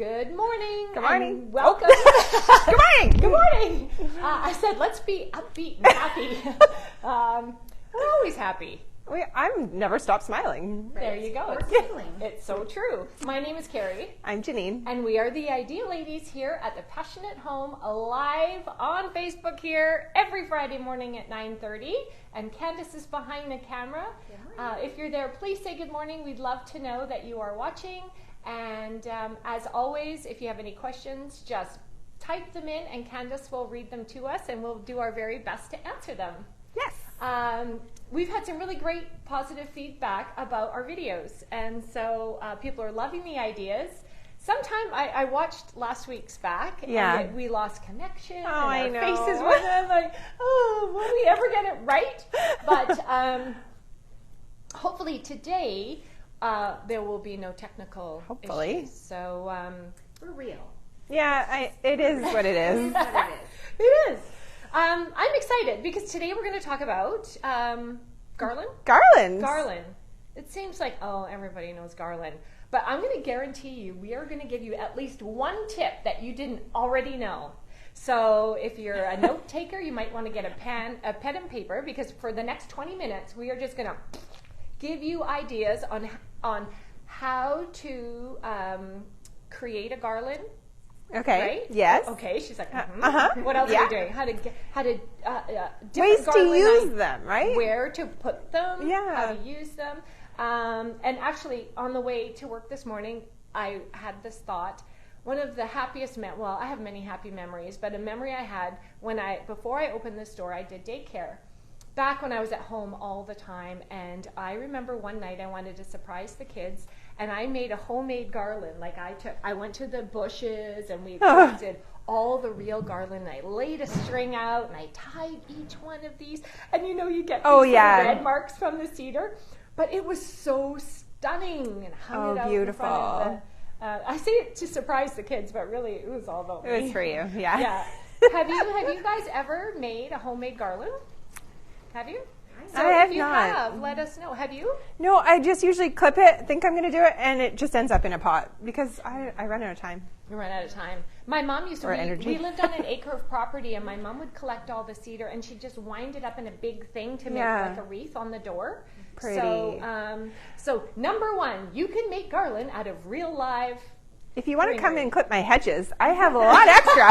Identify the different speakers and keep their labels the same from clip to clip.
Speaker 1: Good morning.
Speaker 2: Good morning.
Speaker 1: And welcome.
Speaker 2: Good morning.
Speaker 1: Good morning. I said, let's be upbeat and happy. We're always happy.
Speaker 2: I'm never stopped smiling.
Speaker 1: There you go. It's so true. My name is Carrie.
Speaker 2: I'm Janine.
Speaker 1: And we are the Ideal Ladies here at the Passionate Home, live on Facebook here every Friday morning at 9:30. And Candace is behind the camera. If you're there, please say good morning. We'd love to know that you are watching. And as always, if you have any questions, just type them in and Candace will read them to us and we'll do our very best to answer them.
Speaker 2: Yes.
Speaker 1: We've had some really great positive feedback about our videos, and so people are loving the ideas. Sometime I watched last week's back, and we lost connection, and our faces were then like, oh, will we ever get it right? But hopefully today there will be no technical issues. So
Speaker 3: we're real.
Speaker 2: Yeah, it is what it is.
Speaker 1: It is. I'm excited because today we're going to talk about Garland.
Speaker 2: Garland.
Speaker 1: It seems like, everybody knows Garland. But I'm going to guarantee you, we are going to give you at least one tip that you didn't already know. So if you're a note taker, you might want to get a pen and paper, because for the next 20 minutes, we are just going to give you ideas on how to create a garland.
Speaker 2: Okay.
Speaker 1: Right?
Speaker 2: Yes.
Speaker 1: Okay. She's like, What else are we doing? How to
Speaker 2: ways to use them, right?
Speaker 1: Where to put them?
Speaker 2: Yeah.
Speaker 1: How to use them? And actually, on the way to work this morning, I had this thought. One of the happiest I have many happy memories, but a memory I had before I opened this store, I did daycare. Back when I was at home all the time, and I remember one night I wanted to surprise the kids, and I made a homemade garland. Like I went to the bushes, and we collected all the real garland, and I laid a string out, and I tied each one of these, and you get these red marks from the cedar, but it was so stunning, and hung it out
Speaker 2: beautiful.
Speaker 1: in front of I say it to surprise the kids, but really it was all about me.
Speaker 2: It was for you, yeah.
Speaker 1: Yeah. Have you guys ever made a homemade garland? Have you? So
Speaker 2: I have
Speaker 1: if you
Speaker 2: not.
Speaker 1: have, let us know. Have you?
Speaker 2: No, I just usually clip it, think I'm going to do it, and it just ends up in a pot because I run out of time.
Speaker 1: You run out of time. My mom used to. We lived on an acre of property, and my mom would collect all the cedar, and she'd just wind it up in a big thing to make like a wreath on the door.
Speaker 2: Pretty.
Speaker 1: So number one, you can make garland out of real live.
Speaker 2: If you want to come and clip my hedges, I have a lot extra.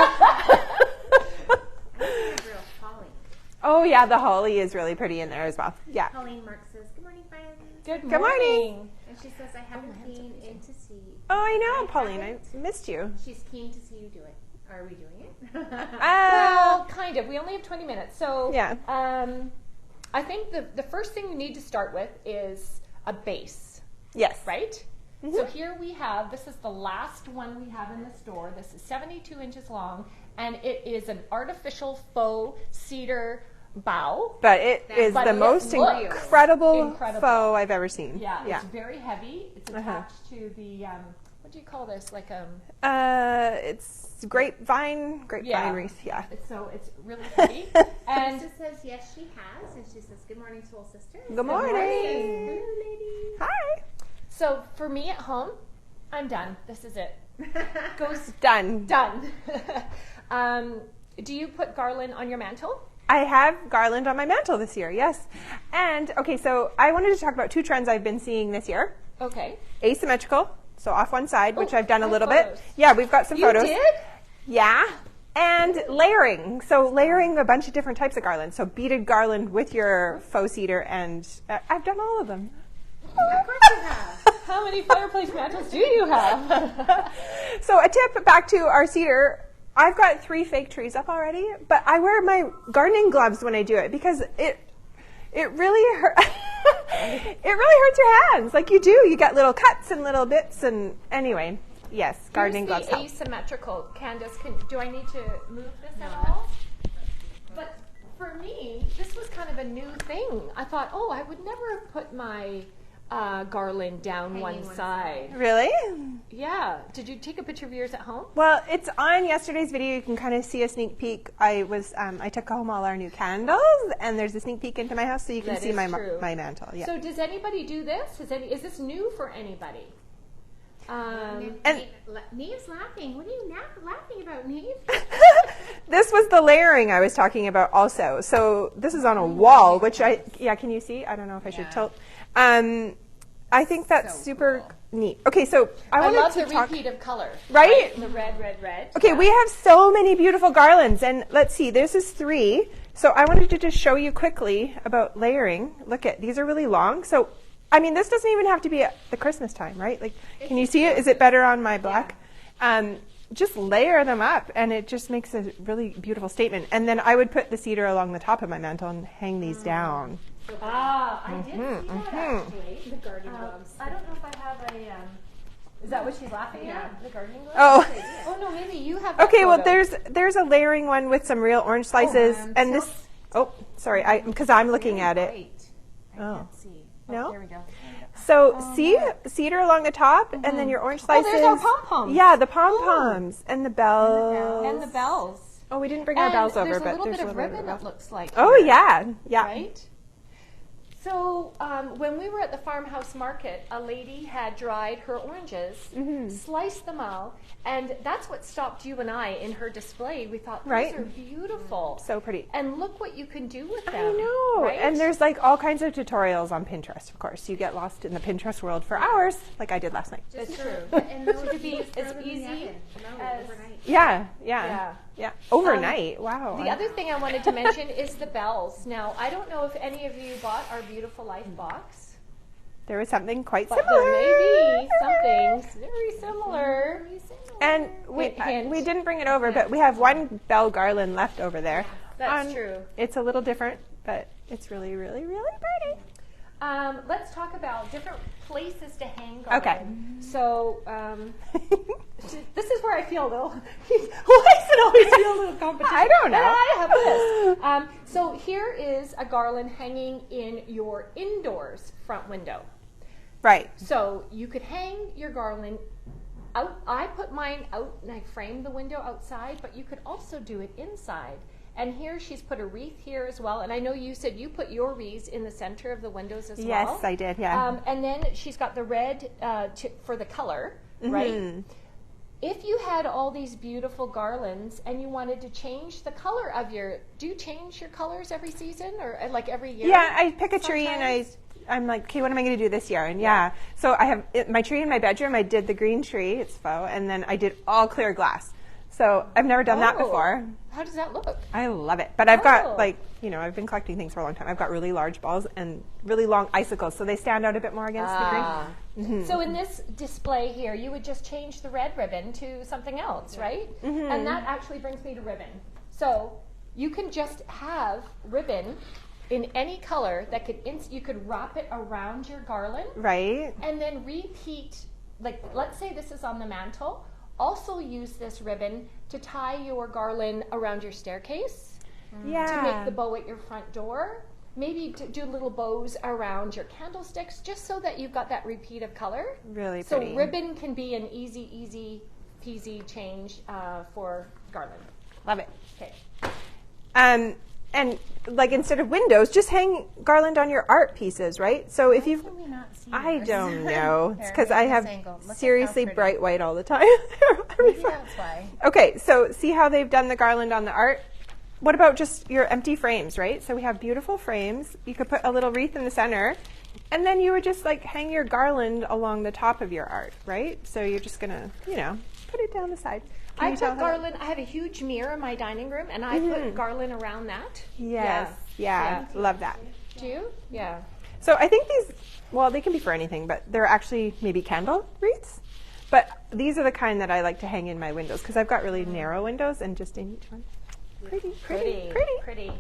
Speaker 2: Oh, yeah, the holly is really pretty in there as well. Yeah.
Speaker 3: Colleen Mark says, good morning, friends.
Speaker 1: Good
Speaker 2: morning.
Speaker 3: And she says, I haven't been in to see.
Speaker 2: Oh, I know, Pauline. I missed you.
Speaker 3: She's keen to see you do it. Are we doing it?
Speaker 1: Well, kind of. We only have 20 minutes. So
Speaker 2: yeah.
Speaker 1: I think the first thing we need to start with is a base.
Speaker 2: Yes.
Speaker 1: Right? Mm-hmm. So here we have, this is the last one we have in the store. This is 72 inches long, and it is an artificial faux cedar bough.
Speaker 2: But it is the most incredible faux I've ever seen.
Speaker 1: Yeah, it's very heavy. It's attached to the, what do you call this? Like
Speaker 2: it's grapevine wreath, yeah.
Speaker 1: So it's really heavy. And
Speaker 3: Krista says, yes, she has. And she says, good morning, soul sister.
Speaker 2: Good morning.
Speaker 3: Hello, ladies.
Speaker 2: Hi.
Speaker 1: So for me at home, I'm done. This is it. Goes
Speaker 2: done.
Speaker 1: Do you put garland on your mantle?
Speaker 2: I have garland on my mantle this year, yes. And, okay, so I wanted to talk about two trends I've been seeing this year.
Speaker 1: Okay.
Speaker 2: Asymmetrical, so off one side, which I've done a little bit. Yeah, we've got some photos.
Speaker 1: You did?
Speaker 2: Yeah. And layering. So layering a bunch of different types of garland. So beaded garland with your faux cedar, and I've done all of them.
Speaker 3: Of course you have.
Speaker 1: How many fireplace mantles do you have?
Speaker 2: So a tip back to our cedar. I've got 3 fake trees up already, but I wear my gardening gloves when I do it because it really hurt. It really hurts your hands. Like you get little cuts and little bits. And anyway, yes, gardening gloves help.
Speaker 1: Asymmetrical. Candace, do I need to move this at all? But for me, this was kind of a new thing. I thought, I would never have put my garland down one side.
Speaker 2: Really?
Speaker 1: Yeah. Did you take a picture of yours at home?
Speaker 2: Well, it's on yesterday's video. You can kind of see a sneak peek. I took home all our new candles, and there's a sneak peek into my house, so you can see my mantle. Yeah.
Speaker 1: So does anybody do this? Is this new for anybody?
Speaker 2: And
Speaker 3: Neve's laughing. What are you laughing about, Neve?
Speaker 2: this was the layering I was talking about also. So this is on a wall, which can you see? I don't know if I should tilt. I think that's
Speaker 3: So
Speaker 2: super neat. Okay, so I wanted
Speaker 1: love
Speaker 2: to
Speaker 1: the
Speaker 2: talk.
Speaker 1: repeat of color.
Speaker 2: Right?
Speaker 1: The red, red, red.
Speaker 2: Okay, we have so many beautiful garlands, and let's see, this is 3. So I wanted to just show you quickly about layering. Look at, these are really long. So, I mean, this doesn't even have to be at the Christmas time, right? Like, can you see it? Is it better on my black? Just layer them up, and it just makes a really beautiful statement. And then I would put the cedar along the top of my mantle and hang these down.
Speaker 1: I did see that actually.
Speaker 3: The garden gloves.
Speaker 1: I don't know if I have a. Is that what she's laughing at? The gardening gloves?
Speaker 2: Oh.
Speaker 1: Oh no, maybe you have. That
Speaker 2: Okay, well,
Speaker 1: photo.
Speaker 2: there's a layering one with some real orange slices, and
Speaker 3: so-
Speaker 2: this. Oh, sorry, because I'm looking at it.
Speaker 3: Great. I
Speaker 2: Oh.
Speaker 3: can't see.
Speaker 2: No?
Speaker 3: There we go.
Speaker 2: So see cedar along the top, and then your orange slices.
Speaker 1: there's our pom-poms.
Speaker 2: Yeah, the pom poms and the bells.
Speaker 1: And the bells.
Speaker 2: Oh, we didn't bring our bells over,
Speaker 1: there's
Speaker 2: but
Speaker 1: a little
Speaker 2: there's
Speaker 1: bit
Speaker 2: a
Speaker 1: of
Speaker 2: little
Speaker 1: ribbon.
Speaker 2: bit of
Speaker 1: It looks like.
Speaker 2: Oh
Speaker 1: here,
Speaker 2: yeah.
Speaker 1: Right. So when we were at the farmhouse market, a lady had dried her oranges, sliced them out, and that's what stopped you and I in her display. We thought, these
Speaker 2: Right.
Speaker 1: are beautiful.
Speaker 2: So pretty.
Speaker 1: And look what you can do with them.
Speaker 2: I know.
Speaker 1: Right?
Speaker 2: And there's like all kinds of tutorials on Pinterest, of course. You get lost in the Pinterest world for hours, like I did last night.
Speaker 1: It's true.
Speaker 3: And those
Speaker 1: To be
Speaker 3: just
Speaker 1: as
Speaker 3: throw them in the
Speaker 1: easy
Speaker 3: oven. No,
Speaker 1: as-
Speaker 3: overnight.
Speaker 2: Yeah. Overnight. Wow.
Speaker 1: The other thing I wanted to mention is the bells. Now, I don't know if any of you bought our Beautiful Life box,
Speaker 2: There was something quite
Speaker 1: but
Speaker 2: similar.
Speaker 1: there may be something very similar.
Speaker 2: And we
Speaker 1: Hint, hint.
Speaker 2: we didn't bring it over, but we have one bell garland left over there.
Speaker 1: That's true.
Speaker 2: It's a little different, but it's really, really, really pretty.
Speaker 1: Let's talk about different places to hang garland.
Speaker 2: Okay.
Speaker 1: So this is where I feel a little. Why does it always feel a little competition?
Speaker 2: I don't know.
Speaker 1: And I have this. So here is a garland hanging in your indoors front window.
Speaker 2: Right.
Speaker 1: So you could hang your garland out. I put mine out and I framed the window outside, but you could also do it inside. And here she's put a wreath here as well. And I know you said you put your wreaths in the center of the windows as well.
Speaker 2: Yes, I did, yeah.
Speaker 1: And then she's got the red for the color, right? If you had all these beautiful garlands and you wanted to change the color of do you change your colors every season or like every year?
Speaker 2: Yeah, I pick a tree and I'm like, okay, what am I going to do this year? And so I have my tree in my bedroom. I did the green tree, it's faux, and then I did all clear glass. So I've never done that before.
Speaker 1: How does that look?
Speaker 2: I love it. But I've got I've been collecting things for a long time. I've got really large balls and really long icicles, so they stand out a bit more against the green.
Speaker 1: So in this display here, you would just change the red ribbon to something else, right? And that actually brings me to ribbon. So you can just have ribbon in any color that you could wrap it around your garland.
Speaker 2: Right.
Speaker 1: And then repeat, like let's say this is on the mantle. Also use this ribbon to tie your garland around your staircase.
Speaker 2: Yeah.
Speaker 1: To make the bow at your front door. Maybe to do little bows around your candlesticks, just so that you've got that repeat of color.
Speaker 2: Really
Speaker 1: So
Speaker 2: pretty.
Speaker 1: ribbon can be an easy peasy change for garland.
Speaker 2: Love it.
Speaker 1: Okay.
Speaker 2: And like instead of windows, just hang garland on your art pieces, right? So if you've,
Speaker 3: Can we not see
Speaker 2: I
Speaker 3: yours?
Speaker 2: don't know. It's
Speaker 3: There,
Speaker 2: because I
Speaker 3: maybe
Speaker 2: have
Speaker 3: this angle. Look at how
Speaker 2: seriously
Speaker 3: pretty.
Speaker 2: bright white all the time.
Speaker 3: Maybe that's why.
Speaker 2: Okay, so see how they've done the garland on the art? What about just your empty frames, right? So we have beautiful frames. You could put a little wreath in the center, and then you would just like hang your garland along the top of your art, right? So you're just gonna, put it down the side. Can
Speaker 1: I
Speaker 2: you tell
Speaker 1: put
Speaker 2: how that-
Speaker 1: garland. I have a huge mirror in my dining room, and I put garland around that.
Speaker 2: Yes, yeah, love that.
Speaker 1: Do you? Yeah.
Speaker 2: So I think these, they can be for anything, but they're actually maybe candle wreaths. But these are the kind that I like to hang in my windows because I've got really narrow windows and just in each one. Pretty.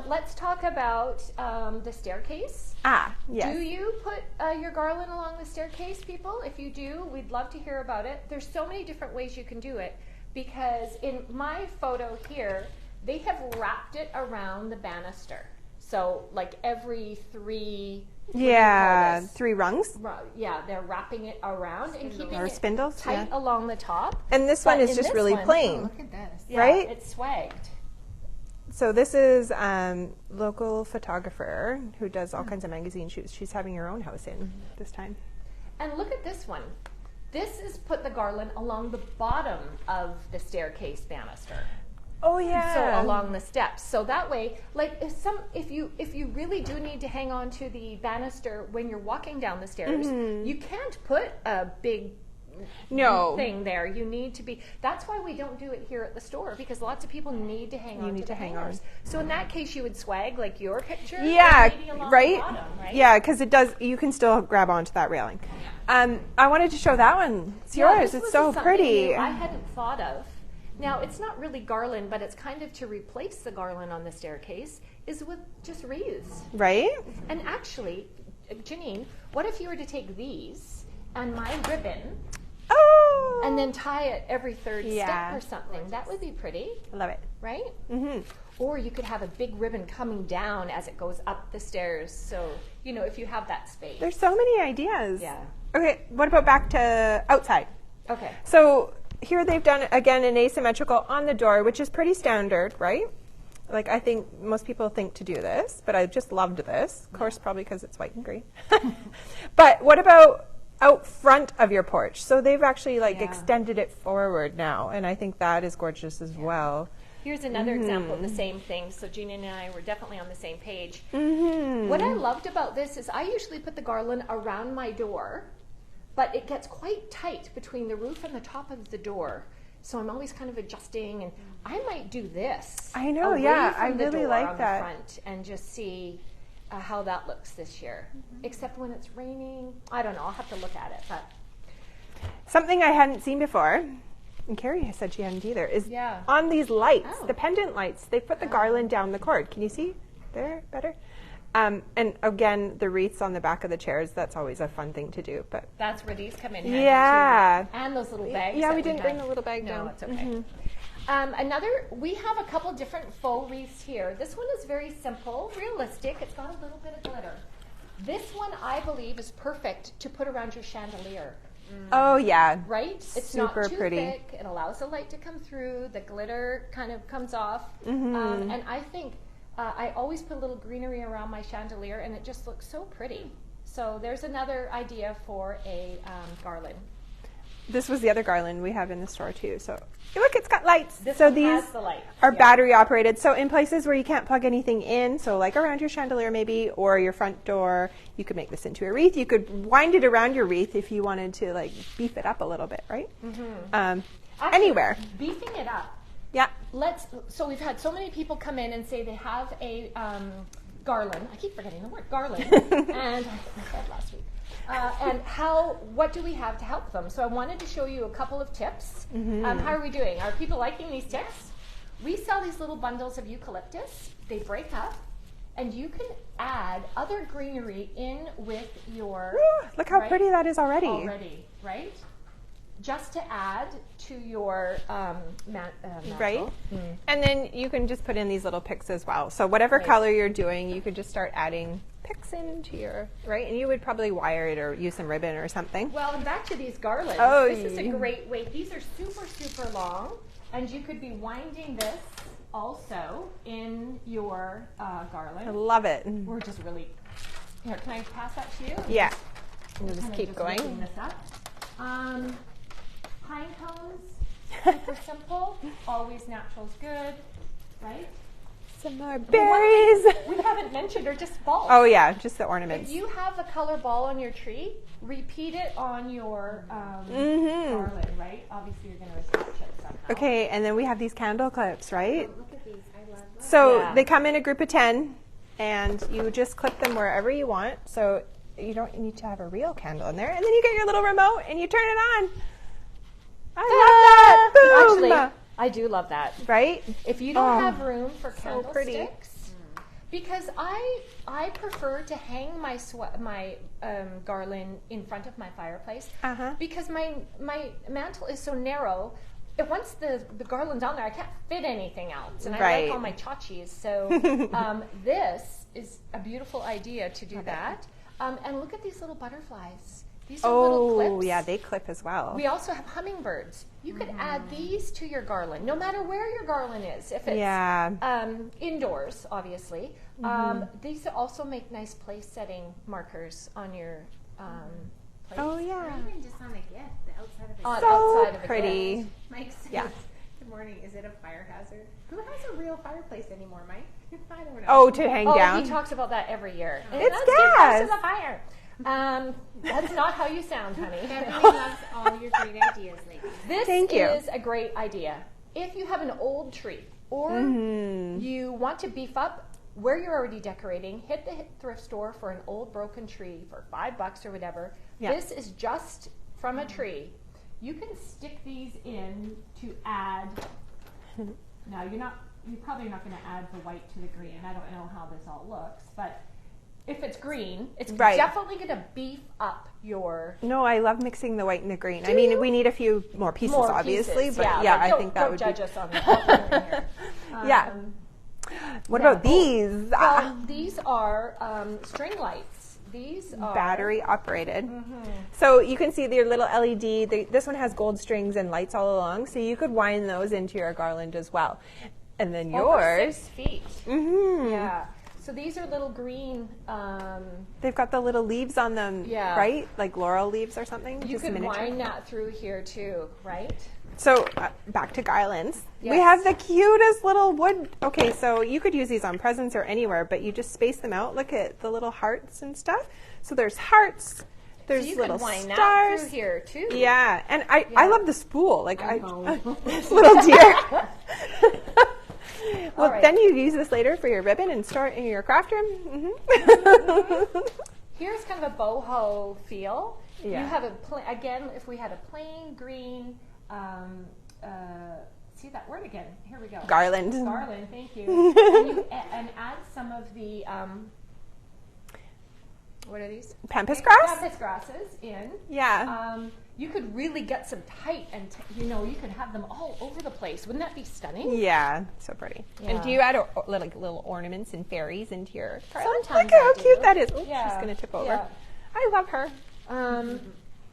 Speaker 1: Let's talk about the staircase.
Speaker 2: Yes.
Speaker 1: Do you put your garland along the staircase, people? If you do, we'd love to hear about it. There's so many different ways you can do it because in my photo here, they have wrapped it around the banister. So like every three.
Speaker 2: Yeah, 3 rungs.
Speaker 1: Yeah, they're wrapping it around and keeping
Speaker 2: Or
Speaker 1: it
Speaker 2: spindles,
Speaker 1: tight along the top.
Speaker 2: And this
Speaker 1: But
Speaker 2: one is
Speaker 1: in
Speaker 2: just
Speaker 1: this
Speaker 2: really
Speaker 1: one-
Speaker 2: plain.
Speaker 3: Look at this.
Speaker 1: Yeah,
Speaker 2: Right?
Speaker 1: It's swagged.
Speaker 2: So this is local photographer who does all kinds of magazine shoots. She's having her own house in this time.
Speaker 1: And look at this one. This is put the garland along the bottom of the staircase banister.
Speaker 2: Oh yeah.
Speaker 1: So along the steps. So that way, like if you really do need to hang on to the banister when you're walking down the stairs, you can't put a big thing there. You need to be. That's why we don't do it here at the store, because lots of people need to hang on to the hangers. So in that case, you would swag like your picture.
Speaker 2: Yeah,
Speaker 1: maybe along
Speaker 2: right?
Speaker 1: the bottom, right?
Speaker 2: Yeah, because it does. You can still grab onto that railing. I wanted to show that one. It's yours.
Speaker 1: This
Speaker 2: It's
Speaker 1: was
Speaker 2: so
Speaker 1: something
Speaker 2: pretty.
Speaker 1: new I hadn't thought of. Now, it's not really garland, but it's kind of to replace the garland on the staircase, is with just wreaths.
Speaker 2: Right?
Speaker 1: And actually, Janine, what if you were to take these and my ribbon
Speaker 2: Oh.
Speaker 1: and then tie it every third
Speaker 2: Yeah.
Speaker 1: step or something? That would be pretty,
Speaker 2: I love it.
Speaker 1: right?
Speaker 2: Mm-hmm.
Speaker 1: Or you could have a big ribbon coming down as it goes up the stairs. So, if you have that space.
Speaker 2: There's so many ideas.
Speaker 1: Yeah.
Speaker 2: Okay, what about back to outside?
Speaker 1: Okay.
Speaker 2: So here they've done, again, an asymmetrical on the door, which is pretty standard, right? Like, I think most people think to do this, but I just loved this. Of course, probably because it's white and green. But what about out front of your porch? So they've actually, extended it forward now, and I think that is gorgeous as well.
Speaker 1: Here's another example of the same thing. So Gina and I were definitely on the same page.
Speaker 2: Mm-hmm.
Speaker 1: What I loved about this is I usually put the garland around my door, but it gets quite tight between the roof and the top of the door. So I'm always kind of adjusting, and I might do this.
Speaker 2: I know,
Speaker 1: away
Speaker 2: yeah,
Speaker 1: from
Speaker 2: I
Speaker 1: the
Speaker 2: really
Speaker 1: door
Speaker 2: like
Speaker 1: on
Speaker 2: that.
Speaker 1: the front and just see how that looks this year. Except when it's raining, I don't know. I'll have to look at it, but
Speaker 2: Something I hadn't seen before, and Carrie said she hadn't either, is
Speaker 1: Yeah.
Speaker 2: on these lights,
Speaker 1: Oh.
Speaker 2: the pendant lights, they put the garland down the cord. Can you see? There, better? And again, the wreaths on the back of the chairs, that's always a fun thing to do. But
Speaker 1: that's where these come in handy
Speaker 2: yeah.
Speaker 1: too. And those little bags.
Speaker 2: Yeah,
Speaker 1: that
Speaker 2: we didn't bring
Speaker 1: have.
Speaker 2: the little bag
Speaker 1: No,
Speaker 2: down.
Speaker 1: it's okay. We have a couple different faux wreaths here. This one is very simple, realistic. It's got a little bit of glitter. This one, I believe, is perfect to put around your chandelier.
Speaker 2: Oh, yeah.
Speaker 1: Right? It's
Speaker 2: Super
Speaker 1: not too
Speaker 2: pretty.
Speaker 1: thick. It allows the light to come through. The glitter kind of comes off.
Speaker 2: Mm-hmm.
Speaker 1: And I think I always put a little greenery around my chandelier, and it just looks so pretty. So there's another idea for a garland.
Speaker 2: This was the other garland we have in the store, too. So look, it's got lights.
Speaker 1: This
Speaker 2: so
Speaker 1: one
Speaker 2: these
Speaker 1: has the lights,
Speaker 2: are
Speaker 1: yeah.
Speaker 2: battery operated. So in places where you can't plug anything in, so like around your chandelier maybe, or your front door, you could make this into a wreath. You could wind it around your wreath if you wanted to beef it up a little bit, right?
Speaker 1: Actually,
Speaker 2: Anywhere.
Speaker 1: Beefing it up.
Speaker 2: Yeah.
Speaker 1: So we've had so many people come in and say they have a garland. I keep forgetting the word garland. And I said last week. And what do we have to help them? So I wanted to show you a couple of tips. How are we doing? Are people liking these tips? We sell these little bundles of eucalyptus. They break up, and you can add other greenery in with your...
Speaker 2: Woo, look how
Speaker 1: right?
Speaker 2: pretty that is already.
Speaker 1: Already, right? Just to add to your mantle.
Speaker 2: Right? And then you can just put in these little picks as well. So whatever
Speaker 1: Right.
Speaker 2: color you're doing, you could just start adding picks into your, right? And you would probably wire it or use some ribbon or something.
Speaker 1: Well, and back to these garlands.
Speaker 2: Oh,
Speaker 1: This is a great way. These are super, super long, and you could be winding this also in your
Speaker 2: I
Speaker 1: garland.
Speaker 2: love it.
Speaker 1: We're just really... Here, can I pass that to you?
Speaker 2: Yeah. We'll
Speaker 1: Kind
Speaker 2: just
Speaker 1: of
Speaker 2: keep going.
Speaker 1: lifting this up. Pine cones, super simple. Always natural's good, right?
Speaker 2: Some more berries.
Speaker 1: We haven't mentioned are just balls.
Speaker 2: Oh yeah, just the
Speaker 1: If
Speaker 2: ornaments.
Speaker 1: you have a color ball on your tree, repeat it on your garland, right? Obviously, you're going to attach it somehow.
Speaker 2: Okay, and then we have these candle clips, right?
Speaker 3: Look at these. I love them.
Speaker 2: So
Speaker 1: Yeah.
Speaker 2: they come in a group of 10, and you just clip them wherever you want. So you don't need to have a real candle in there. And then you get your little remote and you turn it on. I love that. Boom.
Speaker 1: Actually, I do love that.
Speaker 2: Right?
Speaker 1: If you don't
Speaker 2: Oh,
Speaker 1: have room for
Speaker 2: so pretty.
Speaker 1: candlesticks, because I prefer to hang my garland in front of my fireplace
Speaker 2: Uh-huh.
Speaker 1: because my mantle is so narrow. Once the garland's on there, I can't fit anything else, and I
Speaker 2: Right.
Speaker 1: like all my tchotchkes. So this is a beautiful idea to do that. And look at these little butterflies. These are little
Speaker 2: Oh,
Speaker 1: clips.
Speaker 2: yeah, they clip as well.
Speaker 1: We also have hummingbirds. You could add these to your garland, no matter where your garland is. If it's
Speaker 2: Yeah.
Speaker 1: indoors, obviously. These also make nice place setting markers on your place.
Speaker 2: Oh
Speaker 3: Or
Speaker 2: yeah.
Speaker 3: even just on a gift, the outside of a
Speaker 1: On
Speaker 3: gift.
Speaker 2: So
Speaker 1: outside of a
Speaker 2: pretty.
Speaker 1: gift.
Speaker 3: Mike says,
Speaker 2: Yeah.
Speaker 3: good morning, is it a fire hazard? Who has a real fireplace anymore, Mike? I don't know.
Speaker 2: Oh, to hang
Speaker 1: Oh,
Speaker 2: down.
Speaker 1: he talks about that every year. And
Speaker 2: It's
Speaker 1: let's get close to
Speaker 2: gas.
Speaker 1: the fire. That's not how you sound, honey.
Speaker 3: Beverly loves all your great ideas, ladies.
Speaker 1: This
Speaker 2: Thank you.
Speaker 1: is a great idea. If you have an old tree or
Speaker 2: Mm-hmm.
Speaker 1: you want to beef up where you're already decorating, hit the thrift store for an old broken tree for $5 or whatever.
Speaker 2: Yeah.
Speaker 1: This is just from a tree. You can stick these in to add. Now you're probably not going to add the white to the green. I don't know how this all looks, but if it's green, it's
Speaker 2: Right.
Speaker 1: definitely going to beef up your
Speaker 2: No, I love mixing the white and the green. I mean, we need a few more pieces,
Speaker 1: more
Speaker 2: obviously,
Speaker 1: pieces.
Speaker 2: but
Speaker 1: yeah,
Speaker 2: yeah,
Speaker 1: like,
Speaker 2: I
Speaker 1: don't-
Speaker 2: think that
Speaker 1: don't
Speaker 2: would
Speaker 1: judge
Speaker 2: be.
Speaker 1: us on that.
Speaker 2: Yeah. What
Speaker 1: yeah.
Speaker 2: about these?
Speaker 1: Well, these are string lights. These are
Speaker 2: Battery operated. So you can see their little LED. This one has gold strings and lights all along, so you could wind those into your garland as well. And then
Speaker 1: over
Speaker 2: yours.
Speaker 1: 6 feet.
Speaker 2: Mm-hmm.
Speaker 1: Yeah. So these are little green.
Speaker 2: They've got the little leaves on them,
Speaker 1: Yeah.
Speaker 2: right? Like laurel leaves or something.
Speaker 1: You
Speaker 2: just
Speaker 1: could
Speaker 2: miniature.
Speaker 1: wind that through here too, right?
Speaker 2: So back to garlands. We
Speaker 1: Yes.
Speaker 2: have the cutest little wood. Okay, so you could use these on presents or anywhere, but you just space them out. Look at the little hearts and stuff. So there's hearts. There's
Speaker 1: So you
Speaker 2: little
Speaker 1: could wind that
Speaker 2: stars.
Speaker 1: through here too.
Speaker 2: Yeah, and I
Speaker 1: Yeah.
Speaker 2: love the spool. Like I
Speaker 1: know.
Speaker 2: this little deer. Well,
Speaker 1: All right.
Speaker 2: then you use this later for your ribbon and store it in your craft room. Mm-hmm.
Speaker 1: Here's kind of a boho feel.
Speaker 2: Yeah.
Speaker 1: You have again, if we had a plain green, see that word again. Here we go.
Speaker 2: Garland.
Speaker 1: Garland, thank you. and add some of the, what are these?
Speaker 2: Pampas grass?
Speaker 1: Pampas grasses in.
Speaker 2: Yeah.
Speaker 1: You could really get some tight and, you could have them all over the place. Wouldn't that be stunning?
Speaker 2: Yeah, so pretty.
Speaker 1: Yeah.
Speaker 2: And do you add little ornaments and fairies into your garland?
Speaker 1: Sometimes
Speaker 2: Look at how
Speaker 1: I do.
Speaker 2: cute that is. Oops,
Speaker 1: Yeah.
Speaker 2: she's going to tip over.
Speaker 1: Yeah.
Speaker 2: I love her.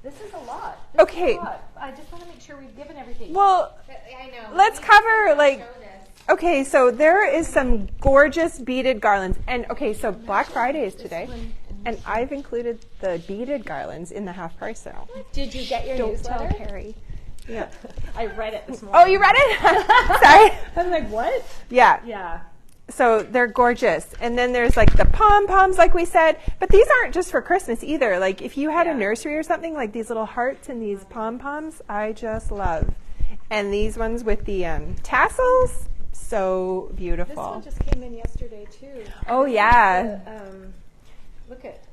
Speaker 1: This is a lot. This
Speaker 2: Okay.
Speaker 1: is a lot. I just want to make sure we've given everything.
Speaker 2: Well,
Speaker 3: I know.
Speaker 2: let's
Speaker 3: We
Speaker 2: cover,
Speaker 3: should
Speaker 2: like-
Speaker 3: show this.
Speaker 2: okay, so there is some gorgeous beaded garlands. And okay, so Black Friday is today. And I've included the beaded garlands in the half price sale.
Speaker 1: Did you get your
Speaker 2: Don't tell
Speaker 1: newsletter?
Speaker 2: Carrie. Yeah.
Speaker 1: I read it this morning.
Speaker 2: Oh, you read it? Sorry.
Speaker 1: I'm like, what?
Speaker 2: Yeah.
Speaker 1: Yeah.
Speaker 2: So they're gorgeous. And then there's like the pom-poms, like we said. But these aren't just for Christmas either. Like if you had a
Speaker 1: Yeah.
Speaker 2: nursery or something, like these little hearts and these pom-poms, I just love. And these ones with the tassels, so
Speaker 1: This
Speaker 2: beautiful.
Speaker 1: one just came in yesterday too.
Speaker 2: Oh, yeah.
Speaker 1: Look at.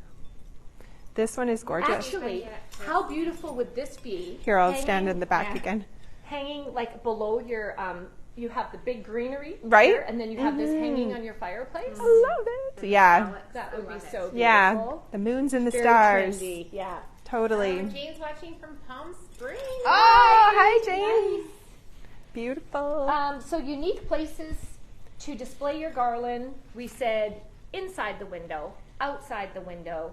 Speaker 2: This one is gorgeous.
Speaker 1: Actually, how beautiful would this be?
Speaker 2: Here, I'll
Speaker 1: hanging-
Speaker 2: stand in the back
Speaker 1: yeah,
Speaker 2: again.
Speaker 1: Hanging like below your, you have the big greenery.
Speaker 2: Right?
Speaker 1: here, and then you have this hanging on your fireplace.
Speaker 2: I love it. Yeah.
Speaker 1: That would be so beautiful.
Speaker 2: Yeah. The moons and the
Speaker 1: Very
Speaker 2: stars.
Speaker 1: trendy. Yeah.
Speaker 2: Totally.
Speaker 3: Jane's watching from Palm Springs.
Speaker 2: Oh, hi, Jane. Beautiful.
Speaker 1: So unique places to display your garland. We said inside the window, outside the window,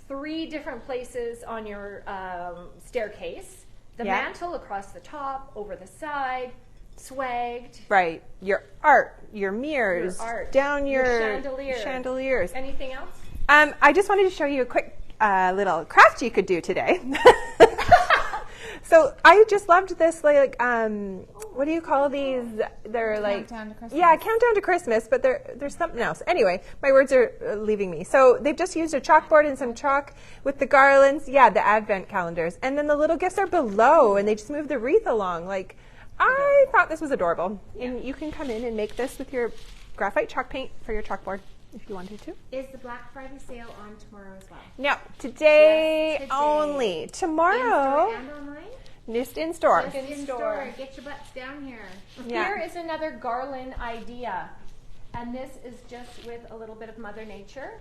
Speaker 1: 3 different places on your staircase, the
Speaker 2: Yeah.
Speaker 1: mantle across the top, over the side, swagged.
Speaker 2: Right. Your art, your mirrors,
Speaker 1: Your art,
Speaker 2: down
Speaker 1: your
Speaker 2: your
Speaker 1: chandelier.
Speaker 2: chandeliers.
Speaker 1: Anything else?
Speaker 2: I just wanted to show you a quick little craft you could do today. So I just loved this, like, what do you call these? They're like,
Speaker 3: Countdown to Christmas.
Speaker 2: yeah, countdown to Christmas, but there's something else. Anyway, my words are leaving me. So they've just used a chalkboard and some chalk with the garlands. Yeah, the advent calendars. And then the little gifts are below, and they just move the wreath along. Like, I thought this was adorable. And you can come in and make this with your graphite chalk paint for your chalkboard if you wanted to.
Speaker 3: Is the Black Friday sale on tomorrow as well?
Speaker 2: No, today,
Speaker 3: Yes, today.
Speaker 2: only.
Speaker 3: In-store
Speaker 2: Tomorrow,
Speaker 3: and online?
Speaker 2: just in store.
Speaker 3: Just in store. Get your butts down here.
Speaker 2: Yeah.
Speaker 1: Here is another garland idea. And this is just with a little bit of Mother Nature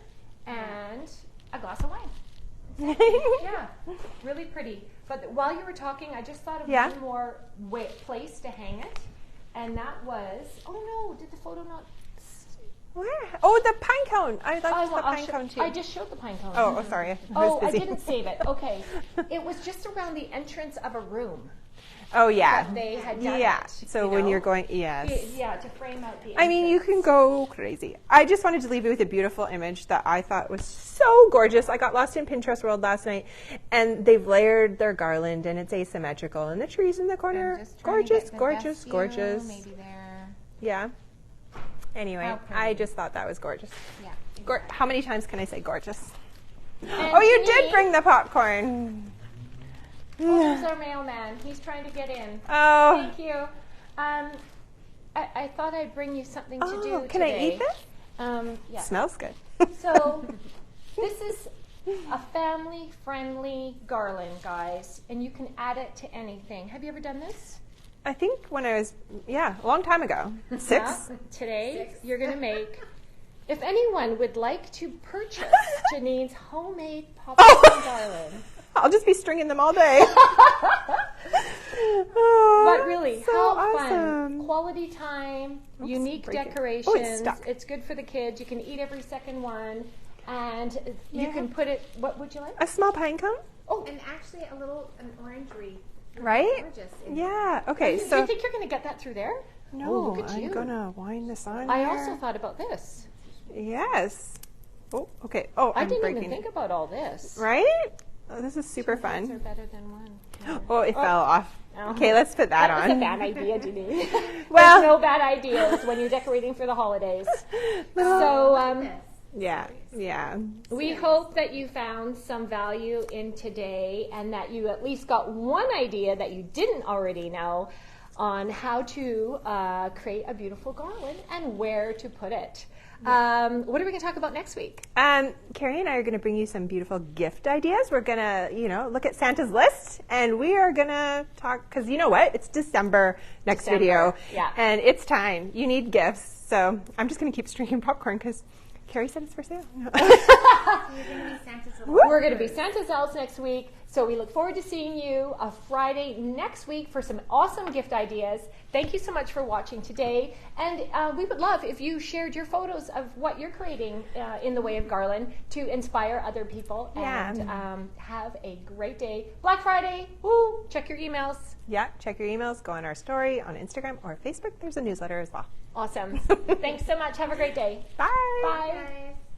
Speaker 1: and a glass of wine. Yeah, really pretty. But while you were talking, I just thought of
Speaker 2: Yeah.
Speaker 1: one more place to hang it. And that was, oh no, did the photo not?
Speaker 2: Where? Oh, the pine cone. I loved the
Speaker 1: I'll
Speaker 2: pine
Speaker 1: show-
Speaker 2: cone too.
Speaker 1: I just showed the pine cone.
Speaker 2: Oh, sorry. I
Speaker 1: Oh,
Speaker 2: was
Speaker 1: I
Speaker 2: busy.
Speaker 1: didn't save it. Okay. It was just around the entrance of a room.
Speaker 2: Oh, yeah.
Speaker 1: that they had done
Speaker 2: Yeah.
Speaker 1: it.
Speaker 2: So when you're going, yes.
Speaker 1: Yeah, to frame out the
Speaker 2: I mean, you can
Speaker 1: entrance.
Speaker 2: go crazy. I just wanted to leave you with a beautiful image that I thought was so gorgeous. I got lost in Pinterest world last night, and they've layered their garland, and it's asymmetrical, and the trees in the corner,
Speaker 3: I'm just trying to
Speaker 2: gorgeous,
Speaker 3: get the
Speaker 2: gorgeous,
Speaker 3: best view,
Speaker 2: gorgeous.
Speaker 3: Maybe there.
Speaker 2: Yeah. Anyway,
Speaker 3: How pretty.
Speaker 2: I just thought that was gorgeous.
Speaker 3: Yeah.
Speaker 2: How many times can I say gorgeous?
Speaker 1: And
Speaker 2: Oh, you did
Speaker 1: Janine-
Speaker 2: bring the popcorn.
Speaker 1: Oh, there's our mailman. He's trying to get in.
Speaker 2: Oh.
Speaker 1: Thank you. I thought I'd bring you something to do
Speaker 2: Oh,
Speaker 1: today.
Speaker 2: can I eat this?
Speaker 1: Yeah.
Speaker 2: Smells good.
Speaker 1: So this is a family-friendly garland, guys, and you can add it to anything. Have you ever done this?
Speaker 2: I think when I was, a long time ago. 6.
Speaker 1: Yeah. Today, you're going to make. If anyone would like to purchase Janine's homemade popcorn garland.
Speaker 2: I'll just be stringing them all day.
Speaker 1: But really,
Speaker 2: so
Speaker 1: how
Speaker 2: awesome.
Speaker 1: fun. Quality time,
Speaker 2: Oops,
Speaker 1: unique
Speaker 2: break it.
Speaker 1: decorations.
Speaker 2: Oh, it's stuck.
Speaker 1: It's good for the kids. You can eat every second one. And you
Speaker 2: Yeah.
Speaker 1: can put it, what would you like?
Speaker 2: A small pine cone,
Speaker 1: Oh,
Speaker 3: And actually, an orange wreath.
Speaker 2: right?
Speaker 3: Gorgeous.
Speaker 2: Yeah. Okay.
Speaker 1: do you
Speaker 2: So
Speaker 1: think you're going to get that through there?
Speaker 2: no,
Speaker 1: Oh, look at
Speaker 2: I'm
Speaker 1: you.
Speaker 2: gonna wind this on.
Speaker 1: I
Speaker 2: here.
Speaker 1: also thought about this.
Speaker 2: Yes. Oh, okay. Oh,
Speaker 1: I
Speaker 2: I'm
Speaker 1: didn't
Speaker 2: breaking
Speaker 1: even think
Speaker 2: it.
Speaker 1: about all this.
Speaker 2: Right? Oh, this is super
Speaker 1: Two hands
Speaker 2: fun.
Speaker 1: are better than one.
Speaker 2: Oh, it fell off.
Speaker 1: Oh.
Speaker 2: Okay, let's put that
Speaker 1: That was
Speaker 2: on.
Speaker 1: a bad idea, Janine.
Speaker 2: Well-
Speaker 1: There's no bad ideas when you're decorating for the holidays. So
Speaker 3: This.
Speaker 2: Yeah. Yeah.
Speaker 1: we hope that you found some value in today and that you at least got one idea that you didn't already know on how to create a beautiful garland and where to put it. What are we going to talk about next week?
Speaker 2: Carrie and I are going to bring you some beautiful gift ideas. We're going to, look at Santa's list, and we are going to talk, because you know what? It's December next video,
Speaker 1: yeah.
Speaker 2: and it's time. You need gifts. So I'm just going to keep stringing popcorn because Carrie said it's for sale.
Speaker 3: You're going to be Santa's little
Speaker 1: We're going to be Santa's elves next week, so we look forward to seeing you a Friday next week for some awesome gift ideas. Thank you so much for watching today, and we would love if you shared your photos of what you're creating in the way of garland to inspire other people.
Speaker 2: Yeah.
Speaker 1: And have a great day. Black Friday, woo! Check your emails.
Speaker 2: Yeah, check your emails. Go on our story on Instagram or Facebook. There's a newsletter as well.
Speaker 1: Awesome. Thanks so much. Have a great day.
Speaker 2: Bye.
Speaker 1: Bye.
Speaker 3: guys.